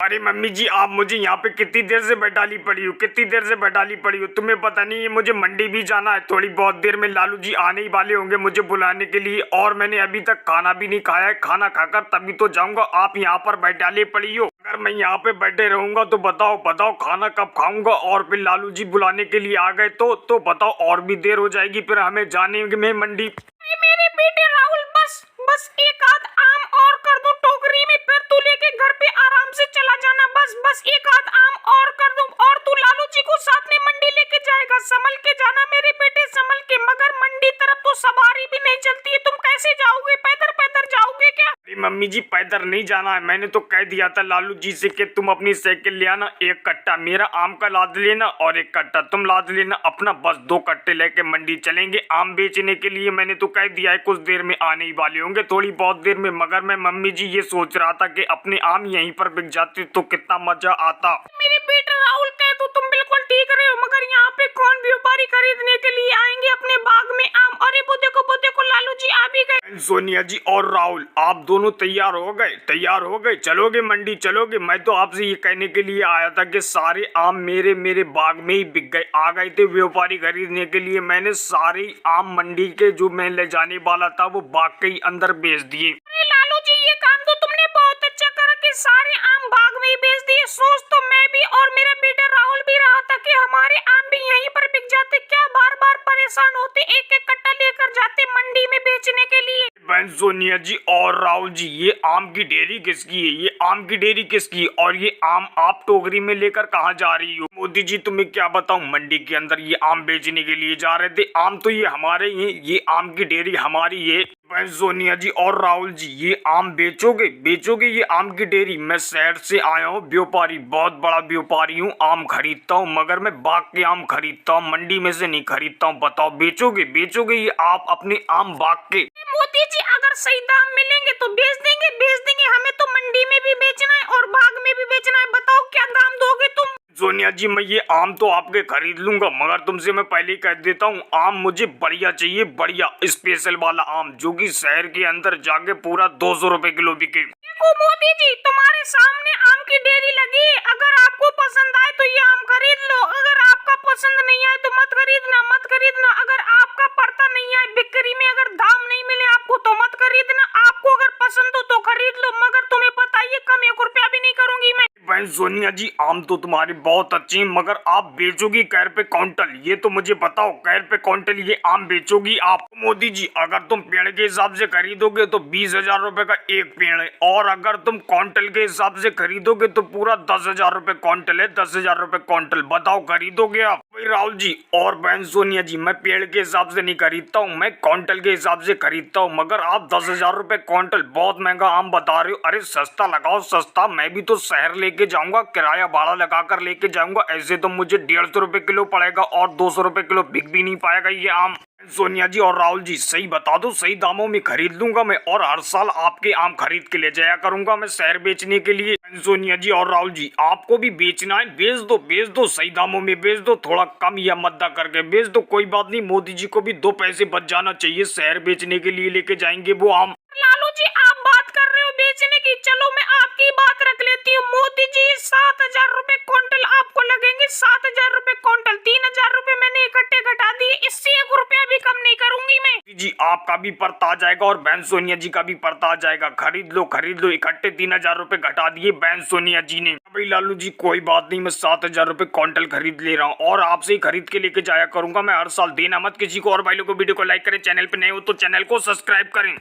अरे मम्मी जी, आप मुझे यहाँ पे कितनी देर से बैठाली पड़ी हो, कितनी देर से बैठाली पड़ी हो। तुम्हें पता नहीं है मुझे मंडी भी जाना है। थोड़ी बहुत देर में लालू जी आने ही वाले होंगे मुझे बुलाने के लिए, और मैंने अभी तक खाना भी नहीं खाया है। खाना खाकर तभी तो जाऊंगा। आप यहाँ पर बैठाले पड़ी हो। अगर मैं यहाँ पे बैठे रहूंगा तो बताओ बताओ खाना कब खाऊंगा। और फिर लालू जी बुलाने के लिए आ गए तो बताओ और भी देर हो जाएगी फिर हमें जाने में मंडी। मेरे बेटे राहुल, बस बस एक आध आम और कर दो टोकरी में, फिर तू लेके घर पे आराम से चला जाना। बस बस एक आध आम और कर दो, और तू लालू जी को साथ में मंडी लेके जाएगा। संभल के जाना मेरे बेटे, संभल के। मगर मंडी तरफ तो सवारी भी नहीं चलती है, तुम कैसे जाओगे? पैदल पैदल जाओगे क्या? अरे मम्मी जी, पैदल नहीं जाना है। मैंने तो कह दिया था लालू जी से कि तुम अपनी साइकिल ले आना, एक कट्टा मेरा आम का लाद लेना और एक कट्टा तुम लाद लेना अपना। बस 2 कट्टे लेके मंडी चलेंगे आम बेचने के लिए। मैंने तो कह दिया है कुछ देर में आने ही वाले होंगे, थोड़ी बहुत देर में। मगर मैं मम्मी जी ये सोच रहा था कि अपने आम यहीं पर बिक जाते तो कितना मजा आता। मेरे बेटे राहुल, कह तो तुम बिल्कुल ठीक रहे हो, मगर यहाँ पे कौन व्यापारी खरीदने के लिए आएंगे अपने बाग में आम? अरे वो देखो लालू जी आ भी गए। सोनिया जी और राहुल, आप दोनों तैयार हो गए? तैयार हो गए? चलोगे मंडी चलोगे? मैं तो आपसे ये कहने के लिए आया था कि सारे आम मेरे बाग में ही बिक गए। आ गए थे व्यापारी खरीदने के लिए। मैंने सारे आम मंडी के जो मैं ले जाने वाला था वो बाग के ही अंदर बेच दिए। अरे लालू जी, ये काम तो तुमने बहुत अच्छा करा कि सारे आम बाग में ही बेच दिए। सोच तो मैं भी और मेरा बेटा राहुल भी रहा था कि हमारे आम भी यहीं पर बिक जाते। क्या बार बार परेशान होते, एक एक कट्टा लेकर जाते मंडी में बेचने के लिए। बहन सोनिया जी और राहुल जी, ये आम की ढेरी किसकी है? ये आम की ढेरी किसकी? और ये आम आप टोकरी में लेकर कहाँ जा रही हो? मोदी जी तुम्हें क्या बताऊं, मंडी के अंदर ये आम बेचने के लिए जा रहे थे। आम तो ये हमारे ही, ये आम की ढेरी हमारी है। बहन सोनिया जी और राहुल जी, ये आम बेचोगे? बेचोगे ये आम की ढेरी? मैं शहर से आया हूँ, व्यापारी, बहुत बड़ा व्यापारी हूँ। आम खरीदता हूँ मगर मैं बाग के आम खरीदता हूँ, मंडी में से नहीं खरीदता हूँ। बताओ बेचोगे? बेचोगे ये आप अपने आम बाग के? मोदी जी, अगर सही दाम मिलेंगे तो बेच देंगे, बेच देंगे। हमें तो मंडी में भी बेचना है और बाग में भी बेचना है। बताओ क्या दाम दोगे तुम? सोनिया जी, मैं ये आम तो आपके खरीद लूंगा, मगर तुमसे मैं पहले ही कह देता हूँ आम मुझे बढ़िया चाहिए, बढ़िया स्पेशल वाला आम, जो कि शहर के अंदर जाके पूरा 200 रुपए किलो बिके। देखो मोदी जी, तुम्हारे सामने आम की ढेरी लगी है। अगर आपको पसंद आए तो ये आम खरीद लो, अगर आपका पसंद नहीं आए तो मत खरीदना, मत खरीदना। अगर आपका पड़ता नहीं आए बिक्री में, अगर दाम नहीं मिले आपको तो मत खरीदना। आपको अगर पसंद हो तो खरीद लो, मगर तुम्हें पता है कम 1 रुपया भी नहीं करूंगी मैं। बहन सोनिया जी, आम तो तुम्हारे बहुत अच्छे हैं, मगर आप बेचोगी कै रुपए क्विंटल? ये तो मुझे बताओ, कै रुपए क्विंटल ये आम बेचोगी आप? मोदी जी, अगर तुम पेड़ के हिसाब से खरीदोगे तो 20,000 रुपए का एक पेड़ है, और अगर तुम क्विंटल के हिसाब से खरीदोगे तो पूरा 10,000 रुपए क्विंटल है। 10,000 रुपए क्विंटल, बताओ खरीदोगे आप? भाई राहुल जी और बहन सोनिया जी, मैं पेड़ के हिसाब से नहीं खरीदता हूँ, मैं क्विंटल के हिसाब से खरीदता हूँ। मगर आप 10,000 रुपए क्विंटल बहुत महंगा आम बता रहे हो। अरे सस्ता लगाओ, सस्ता। मैं भी तो शहर लेके जाऊंगा, किराया भाड़ा लगाकर लेके जाऊंगा। ऐसे तो मुझे 150 रुपए किलो पड़ेगा और 200 रुपए किलो बिक भी नहीं पाएगा ये आम। सोनिया जी और राहुल जी, सही बता दो, सही दामों में खरीद लूंगा मैं, और हर साल आपके आम खरीद के ले जाया करूंगा मैं शहर बेचने के लिए। सोनिया जी और राहुल जी, आपको भी बेचना है? बेच दो, बेच दो, सही दामों में बेच दो, थोड़ा कम या मद्दा करके बेच दो, कोई बात नहीं। मोदी जी को भी 2 पैसे बच जाना चाहिए, शहर बेचने के लिए लेके जाएंगे वो आम। लालू जी, आप बात कर रहे हो बेचने की, चलो मैं आपकी बात रख लेती हूँ। मोदी जी, 7,000 रुपए क्विंटल आपको लगेंगे। 7,000 रुपए क्विंटल, 3,000 रुपए मैंने इकट्ठे घटा दिए, इससे 1 रुपया भी कम नहीं करूंगी मैं। जी, आपका भी पड़ता आ जाएगा और बहन सोनिया जी का भी पड़ता आ जाएगा। खरीद लो, इकट्ठे 3,000 रुपए घटा दिए बहन सोनिया जी ने। भाई लालू जी, कोई बात नहीं, मैं 7,000 रुपए क्विंटल खरीद ले रहा हूँ और आपसे ही खरीद के लेके जाया करूंगा मैं हर साल। देना मत किसी को। और भाई लोगों को वीडियो को लाइक करें, चैनल पे नए हो तो चैनल को सब्सक्राइब करें।